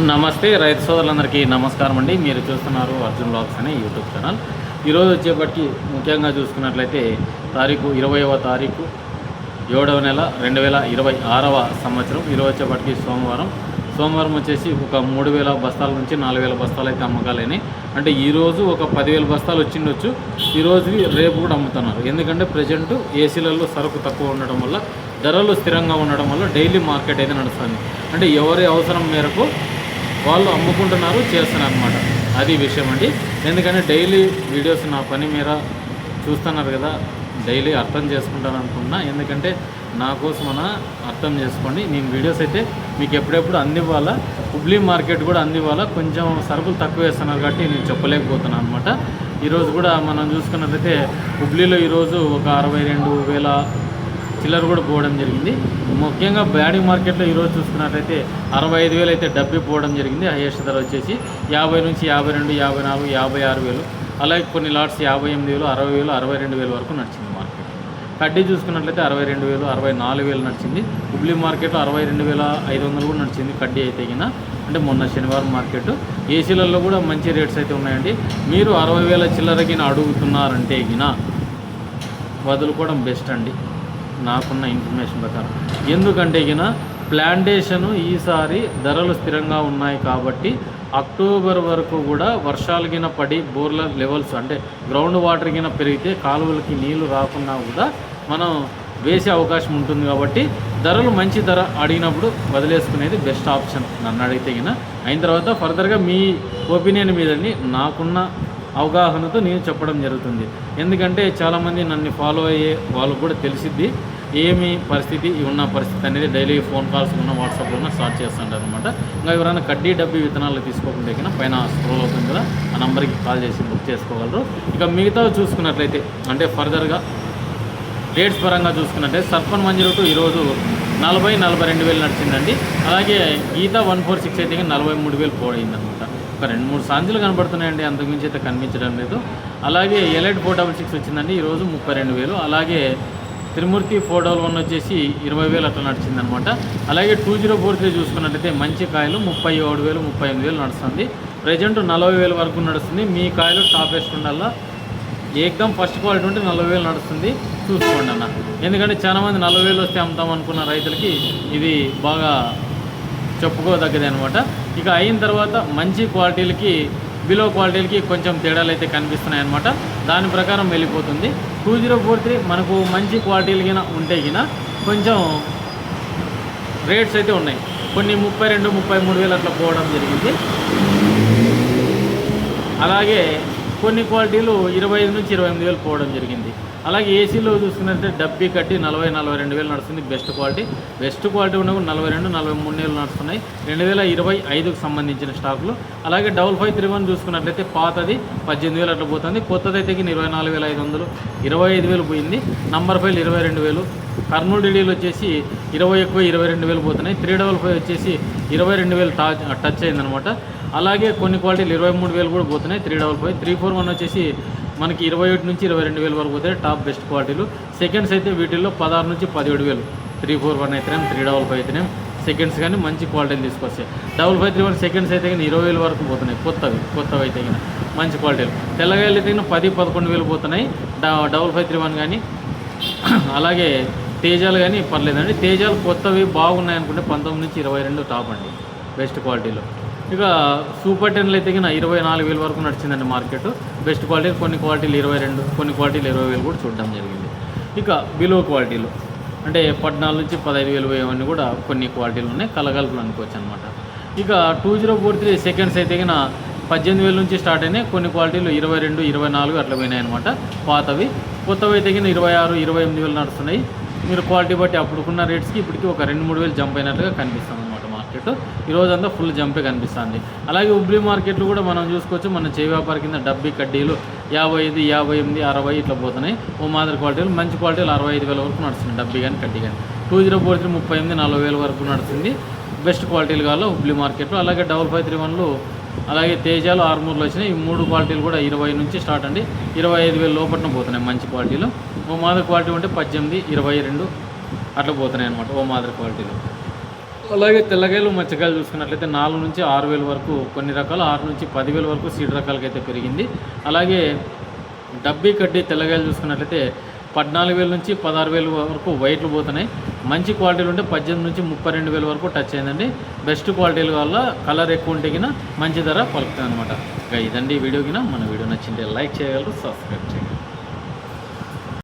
నమస్తే రైతు సోదరులందరికీ నమస్కారం అండి. మీరు చూస్తున్నారు అర్జున్ బ్లాగ్స్ అనే యూట్యూబ్ ఛానల్. ఈరోజు వచ్చేపటికి ముఖ్యంగా చూసుకున్నట్లయితే తారీఖు 20వ తారీఖు 7వ నెల 2026వ సంవత్సరం. ఈరోజు వచ్చేపటికి సోమవారం వచ్చేసి ఒక 3000 బస్తాల నుంచి 4000 బస్తాలు అయితే అమ్మకాలైనాయి. అంటే ఈరోజు ఒక 10,000 బస్తాలు వచ్చిండొచ్చు. ఈరోజు రేపు కూడా అమ్ముతున్నారు. ఎందుకంటే ప్రజెంట్ ఏసీలలో సరుకు తక్కువ ఉండడం వల్ల, ధరలు స్థిరంగా ఉండడం వల్ల డైలీ మార్కెట్ అయితే నడుస్తుంది. అంటే ఎవరి అవసరం మేరకు వాళ్ళు అమ్ముకుంటున్నారు, చేస్తున్నారు అనమాట. అది విషయం అండి. ఎందుకంటే డైలీ వీడియోస్ నా పని మీద చూస్తున్నారు కదా, డైలీ అర్థం చేసుకుంటాను అనుకున్నా. ఎందుకంటే నా కోసమన అర్థం చేసుకోండి. నేను వీడియోస్ అయితే మీకు ఎప్పుడెప్పుడు అందివ్వాలా, హుబ్లీ మార్కెట్ కూడా అందివ్వాలా. కొంచెం సరుకులు తక్కువ వేస్తున్నారు కాబట్టి నేను చెప్పలేకపోతున్నాను అనమాట. ఈరోజు కూడా మనం చూసుకున్నట్లయితే హుబ్లీలో ఈరోజు ఒక 62,000 చిల్లర కూడా పోవడం జరిగింది. ముఖ్యంగా బ్యాడింగ్ మార్కెట్లో ఈరోజు చూసుకున్నట్లయితే 65,000 అయితే డబ్బి పోవడం జరిగింది. హైయెస్ట్ ధర వచ్చేసి 50 నుంచి 52, 54, 56,000. అలాగే కొన్ని లాట్స్ 58,000, 60,000, 62,000 వరకు నడిచింది మార్కెట్. కడ్డీ చూసుకున్నట్లయితే 62,000, 64,000 నడిచింది. హుబ్లీ మార్కెట్లో 62,500 కూడా నడిచింది కడ్డీ అయితే గిన. అంటే మొన్న శనివారం మార్కెట్. ఏసీలలో కూడా మంచి రేట్స్ అయితే ఉన్నాయండి. మీరు 60,000 చిల్లరగిన అడుగుతున్నారంటే గిన వదులుకోవడం బెస్ట్ అండి నాకున్న ఇన్ఫర్మేషన్ ప్రకారం. ఎందుకంటే గిన ప్లాంటేషను ఈసారి ధరలు స్థిరంగా ఉన్నాయి కాబట్టి అక్టోబర్ వరకు కూడా వర్షాలు గిన పడి బోర్ల లెవెల్స్ అంటే గ్రౌండ్ వాటర్ గిన పెరిగితే కాలువలకి నీళ్లు రాకున్నా కూడా మనం వేసే అవకాశం ఉంటుంది. కాబట్టి ధరలు మంచి ధర అడిగినప్పుడు వదిలేసుకునేది బెస్ట్ ఆప్షన్ నన్ను అడిగితే గిన. అయిన తర్వాత ఫర్దర్గా మీ ఒపీనియన్ మీదని నాకున్న అవగాహనతో నేను చెప్పడం జరుగుతుంది. ఎందుకంటే చాలామంది నన్ను ఫాలో అయ్యే వాళ్ళకు కూడా తెలిసిద్ది ఏమి పరిస్థితి ఉన్న పరిస్థితి అనేది. డైలీ ఫోన్ కాల్స్ ఉన్న వాట్సాప్లో ఉన్న స్టార్ట్ చేస్తుంటారు అనమాట. ఇంకా ఎవరైనా కడ్డీ డబ్బీ విత్తనాలు తీసుకోకుండా కన్నా పైన స్క్రోల్ అవుతుంది కదా, ఆ నెంబర్కి కాల్ చేసి బుక్ చేసుకోగలరు. ఇక మిగతా చూసుకున్నట్లయితే అంటే ఫర్దర్గా రేట్స్ పరంగా చూసుకున్నట్లయితే సర్పన్ 102 ఈరోజు 42,000 నడిచిందండి. అలాగే గీత 146 అయితే 43,000 పోయిందనమాట. ఒక 2-3 సాంజులు కనబడుతున్నాయండి, అంతకుమించి అయితే కనిపించడం లేదు. అలాగే ఎలైట్ 466 వచ్చిందండి ఈరోజు 32,000. అలాగే త్రిమూర్తి 411 వచ్చేసి 20,000 అట్లా నడిచిందనమాట. అలాగే 2043 చూసుకున్నట్టయితే మంచి కాయలు 37,000, 38,000 నడుస్తుంది. ప్రజెంట్ 40,000 వరకు నడుస్తుంది. మీ కాయలు టాప్ వేస్ట్ ఉండాలా, ఏకదం ఫస్ట్ క్వాలిటీ ఉంటే 40,000 నడుస్తుంది. చూసుకోండి అన్న. ఎందుకంటే చాలామంది 40,000 వస్తే అమ్ముతాం అనుకున్న రైతులకి ఇది బాగా చెప్పుకోదగ్గది అనమాట. ఇక అయిన తర్వాత మంచి క్వాలిటీలకి బిలో క్వాలిటీలకి కొంచెం తేడాలు అయితే కనిపిస్తున్నాయి అనమాట. దాని ప్రకారం వెళ్ళిపోతుంది. 2043 మనకు మంచి క్వాలిటీలు గిన ఉంటే గిన కొంచెం రేట్స్ అయితే ఉన్నాయి. కొన్ని 32,000, 33,000 అట్లా పోవడం జరిగింది. అలాగే కొన్ని క్వాలిటీలు 25 నుంచి 28,000 పోవడం జరిగింది. అలాగే ఏసీలో చూసుకున్నట్లయితే డబ్బీ కట్టి 40,000-42,000 నడుస్తుంది. బెస్ట్ క్వాలిటీ ఉన్నప్పుడు 42,000-43,000 నడుస్తున్నాయి 2025కు సంబంధించిన స్టాకులు. అలాగే 5531 చూసుకున్నట్లయితే పాతది 18,000 అట్లా పోతుంది. కొత్తది అయితే 24,500, 25,000 పోయింది. Number file 22,000. కర్నూలు డీడీలు వచ్చేసి 20 ఎక్కువ 22,000 పోతున్నాయి. 355 వచ్చేసి 22,000 టచ్ అయిందనమాట. అలాగే కొన్ని క్వాలిటీలు 23,000 కూడా పోతున్నాయి. 355, 341 వచ్చేసి మనకి 21 నుంచి 22,000 వరకు పోతాయి. టాప్ బెస్ట్ క్వాలిటీలు. సెకండ్స్ అయితే వీటిల్లో 16 నుంచి 17,000. 341 అయితేనే, 355 అయితేనే సెకండ్స్ కానీ మంచి క్వాలిటీలు తీసుకొస్తాయి. 5531 సెకండ్స్ అయితే కానీ 20,000 వరకు పోతున్నాయి. కొత్తవి అయితే కానీ మంచి క్వాలిటీలు. తెల్లగాయలు అయితే 10-11,000 పోతున్నాయి 5531 కానీ. అలాగే తేజాలు కానీ పర్లేదండి. తేజాలు కొత్తవి బాగున్నాయి అనుకుంటే 19 నుంచి 22 టాప్ అండి బెస్ట్ క్వాలిటీలో. ఇక సూపర్ 10లు అయితే కన్నా 24,000 వరకు నడిచిందండి మార్కెట్. బెస్ట్ క్వాలిటీ కొన్ని క్వాలిటీలు 22, కొన్ని క్వాలిటీలు 20,000 కూడా చూడడం జరిగింది. ఇక బిలో క్వాలిటీలు అంటే 14 నుంచి 15,000 పోయేవన్నీ కూడా కొన్ని క్వాలిటీలు ఉన్నాయి. కలగలుపులు అనుకోవచ్చు అనమాట. ఇక 2043 సెకండ్స్ అయితే కన్నా 18,000 నుంచి స్టార్ట్ అయినాయి. కొన్ని క్వాలిటీలు 22, 24 అట్లా పోయినాయి అనమాట పాతవి. కొత్తవి అయితే కన్నా 26, 28,000 నడుస్తున్నాయి. మీరు క్వాలిటీ బట్టి అప్పుడుకున్న రేట్స్కి ఇప్పటికీ ఒక 2-3,000 జంప్ అయినట్లుగా కనిపిస్తుంది అనమాట మార్కెట్. ఈరోజంతా ఫుల్ జంపే కనిపిస్తుంది. అలాగే హుబ్లీ మార్కెట్లు కూడా మనం చూసుకోవచ్చు. మన చేయి వ్యాపారి కింద డబ్బీ కడ్డీలు 55, 58, 60 ఇట్లా పోతున్నాయి. ఓ మాదిరి క్వాలిటీలు మంచి క్వాలిటీలు 65,000 వరకు నడుస్తుంది డబ్బీ కానీ కడ్డీ కానీ. 2043 38, 40,000 వరకు నడుస్తుంది. బెస్ట్ క్వాలిటీలు కావాలో హుబ్లీ మార్కెట్లో. అలాగే 5531 అలాగే తేజాలు 6-3 వచ్చినాయి. ఈ 3 క్వాలిటీలు కూడా 20 నుంచి స్టార్ట్ అండి. 25,000 లోపట్న పోతున్నాయి మంచి క్వాలిటీలు. ఓ మాదిరి క్వాలిటీ ఉంటే 18, 22 అట్లా పోతున్నాయి అనమాట ఓ మాదిరి క్వాలిటీలు. అలాగే తెల్లగాయలు మచ్చకాయలు చూసుకున్నట్లయితే 4 నుంచి 6,000 వరకు, కొన్ని రకాలు 6 నుంచి 10,000 వరకు సీడ్ రకాలకైతే పెరిగింది. అలాగే డబ్బీ కడ్డీ తెల్లగాయలు చూసుకున్నట్లయితే 14,000 నుంచి 16,000 వరకు వైట్లు పోతున్నాయి. మంచి క్వాలిటీలు ఉంటే 18 నుంచి 32,000 వరకు టచ్ అయిందండి. బెస్ట్ క్వాలిటీల వల్ల కలర్ ఎక్కువ ఉంటే కినా మంచి ధర పలుకుతుంది అనమాట. ఇక ఇదండి వీడియో కినా. మన వీడియో నచ్చింటే లైక్ చేయగలరు, సబ్స్క్రైబ్ చేయగలరు.